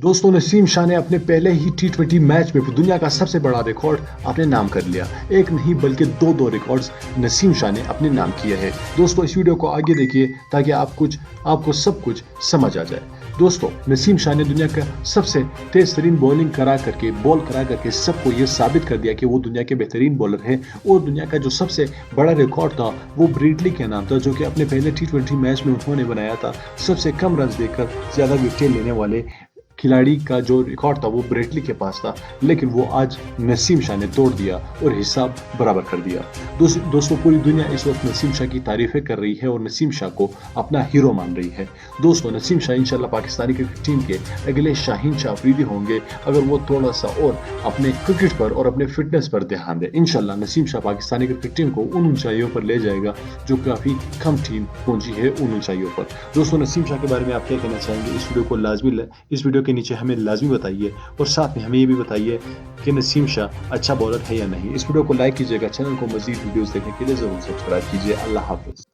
दोस्तों, नसीम शाह ने अपने पहले ही T20 मैच में दुनिया का सबसे बड़ा रिकॉर्ड अपने नाम कर लिया। एक नहीं बल्कि दो रिकॉर्ड्स नसीम शाह ने अपने नाम किए हैं। दोस्तों, इस वीडियो को आगे देखिए ताकि आपको सब कुछ समझ आ जाए। दोस्तों, नसीम शाह ने दुनिया का सबसे तेज तरीन बॉल करा करके सबको ये साबित कर दिया कि वो दुनिया के बेहतरीन बॉलर हैं। और दुनिया का जो सबसे बड़ा रिकॉर्ड था वो ब्रेटली के नाम था, जो कि अपने पहले T20 मैच में उन्होंने बनाया था। सबसे कम रन देकर ज्यादा विकेट लेने वाले खिलाड़ी का जो रिकॉर्ड था वो ब्रेटली के पास था, लेकिन वो आज नसीम शाह ने तोड़ दिया और हिसाब बराबर कर दिया। दोस्तों, पूरी दुनिया इस वक्त नसीम शाह की तारीफें कर रही है और नसीम शाह को अपना हीरो मान रही है। दोस्तों, नसीम शाह इंशाल्लाह पाकिस्तानी क्रिकेट टीम के अगले शाहीन शाह अफरीदी होंगे अगर वो थोड़ा सा और अपने क्रिकेट पर और अपने फिटनेस पर ध्यान दें। इंशाल्लाह नसीम शाह पाकिस्तानी क्रिकेट टीम को उन ऊंचाइयों पर ले जाएगा जो काफ़ी कम टीम पहुंची है उन ऊंचाइयों पर। दोस्तों, नसीम शाह के बारे में आप क्या कहना चाहेंगे? इस वीडियो के नीचे हमें लाजमी बताइए और साथ में हमें ये भी बताइए कि नसीम शाह अच्छा बॉलर है या नहीं। इस वीडियो को लाइक कीजिएगा, चैनल को मजीद वीडियोस देखने के लिए जरूर सब्सक्राइब कीजिए। अल्लाह हाफिज।